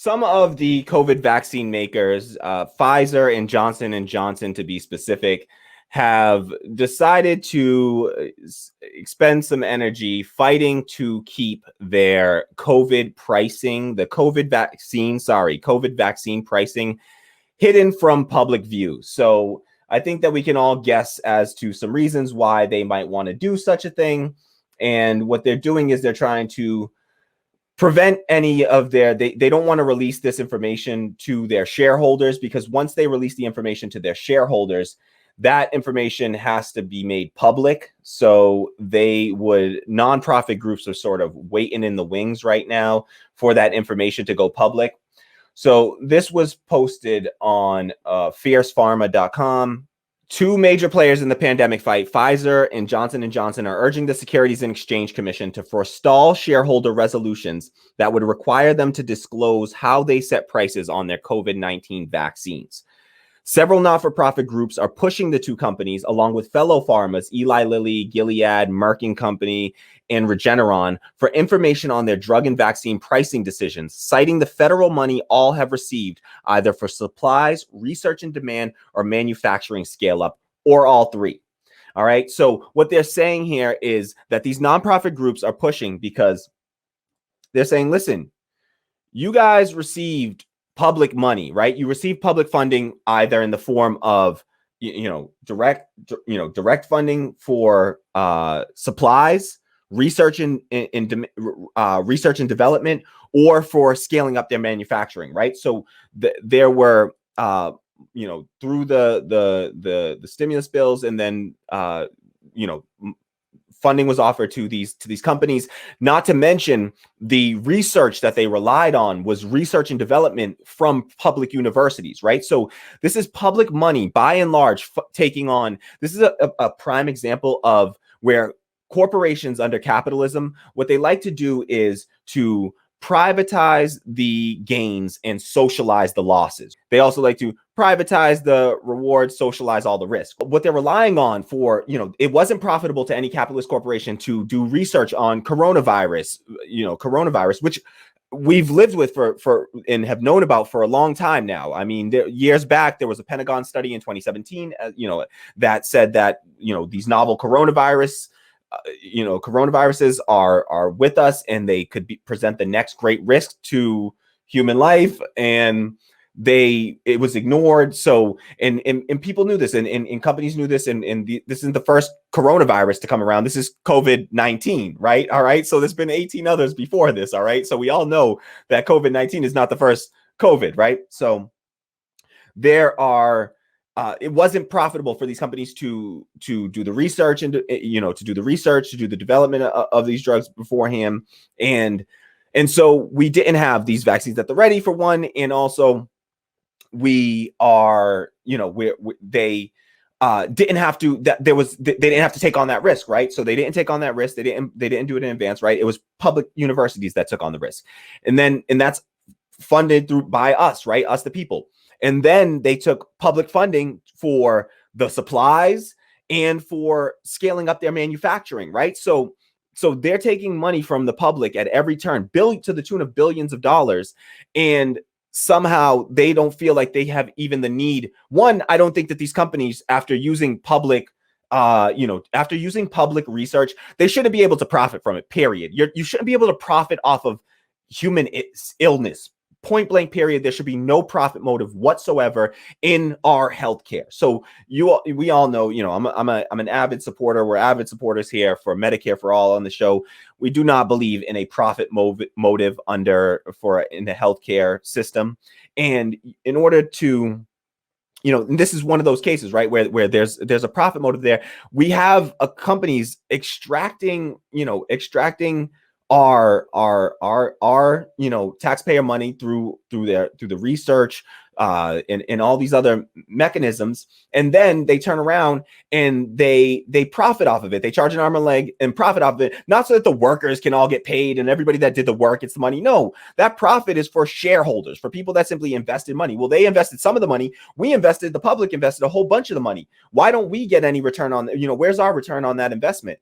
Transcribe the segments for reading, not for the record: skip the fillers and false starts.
some of the COVID vaccine makers, Pfizer and Johnson and Johnson to be specific, have decided to expend some energy fighting to keep their COVID pricing, the COVID vaccine pricing hidden from public view. So I think that we can all guess as to some reasons why they might want to do such a thing. And what they're doing is they're trying to prevent any of they don't want to release this information to their shareholders, because once they release the information to their shareholders, that information has to be made public. So nonprofit groups are sort of waiting in the wings right now for that information to go public. So this was posted on fiercepharma.com. Two major players in the pandemic fight, Pfizer and Johnson & Johnson, are urging the Securities and Exchange Commission to forestall shareholder resolutions that would require them to disclose how they set prices on their COVID-19 vaccines. Several not-for-profit groups are pushing the two companies, along with fellow pharmas, Eli Lilly, Gilead, Merck & Company, and Regeneron, for information on their drug and vaccine pricing decisions, citing the federal money all have received, either for supplies, research and demand, or manufacturing scale-up, or all three. All right, so what they're saying here is that these nonprofit groups are pushing because they're saying, listen, you guys received public money, right? You receive public funding either in the form of, direct funding for supplies, research and development, or for scaling up their manufacturing, right? So there were, through the stimulus bills, and then funding was offered to these companies, not to mention the research that they relied on was research and development from public universities, right? So this is public money, by and large, taking on. This is a prime example of where corporations under capitalism, what they like to do is to privatize the gains and socialize the losses. They also like to privatize the rewards, socialize all the risk. What they're relying on it wasn't profitable to any capitalist corporation to do research on coronavirus, which we've lived with for and have known about for a long time now. I mean, years back, there was a Pentagon study in 2017, that said that, these novel coronaviruses are with us, and they could present the next great risk to human life, and it was ignored. So and people knew this, and companies knew this, and this isn't the first coronavirus to come around. This is COVID-19, right? All right, so there's been 18 others before this. All right, so we all know that COVID-19 is not the first COVID, right? So there are it wasn't profitable for these companies to do the research and to do the development of these drugs beforehand, and so we didn't have these vaccines at the ready, for one, and also they didn't have to. They didn't have to take on that risk, right? So they didn't take on that risk. They didn't do it in advance, right? It was public universities that took on the risk, and that's funded by us, right? Us, the people. And then they took public funding for the supplies and for scaling up their manufacturing, right? So they're taking money from the public at every turn, to the tune of billions of dollars, and somehow they don't feel like they have even the need. One, I don't think that these companies, after using public research, they shouldn't be able to profit from it, period. You shouldn't be able to profit off of human illness. Point blank, period. There should be no profit motive whatsoever in our healthcare. So we all know, I'm an avid supporter. We're avid supporters here for Medicare for All on the show. We do not believe in a profit motive in the healthcare system. And in order to, this is one of those cases, right, where there's a profit motive there. We have companies extracting our taxpayer money through the research and all these other mechanisms, and then they turn around and they profit off of it. They charge an arm and leg and profit off of it, not so that the workers can all get paid and everybody that did the work gets the money. No, that profit is for shareholders, for people that simply invested money. Well, they invested some of the money. The public invested a whole bunch of the money. Why don't we get any return on, where's our return on that investment?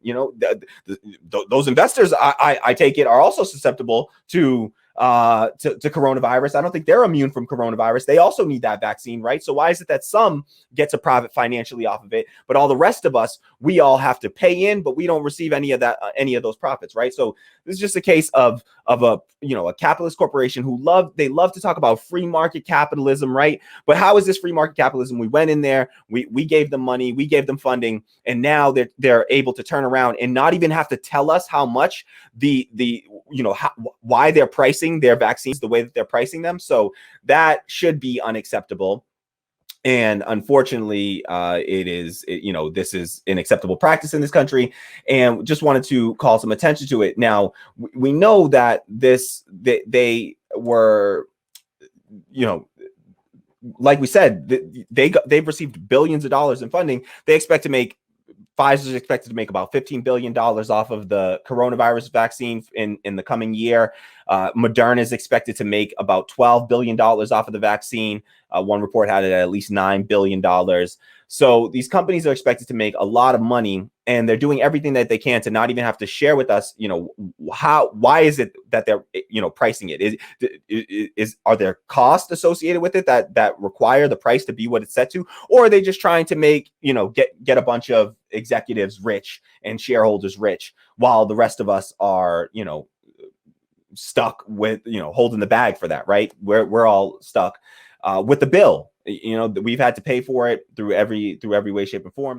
Those investors, I take it, are also susceptible to to coronavirus. I don't think they're immune from coronavirus. They also need that vaccine, right? So why is it that some gets a profit financially off of it, but all the rest of us, we all have to pay in, but we don't receive any of that, any of those profits, right? So this is just a case of a a capitalist corporation who love to talk about free market capitalism, right? But how is this free market capitalism? We went in there, we gave them money, we gave them funding, and now they're able to turn around and not even have to tell us how much why they're pricing their vaccines the way that they're pricing them. So that should be unacceptable. And unfortunately, this is an acceptable practice in this country, and just wanted to call some attention to it. Now, we know that they were, like we said, they've received billions of dollars in funding. Pfizer is expected to make about $15 billion off of the coronavirus vaccine in the coming year. Moderna is expected to make about $12 billion off of the vaccine. One report had it at least $9 billion. So these companies are expected to make a lot of money, and they're doing everything that they can to not even have to share with us, why is it that they're, pricing it? Are there costs associated with it that require the price to be what it's set to? Or are they just trying to make, get a bunch of executives rich and shareholders rich while the rest of us are, stuck with, holding the bag for that, right? We're all stuck with the bill. We've had to pay for it through every way, shape, and form.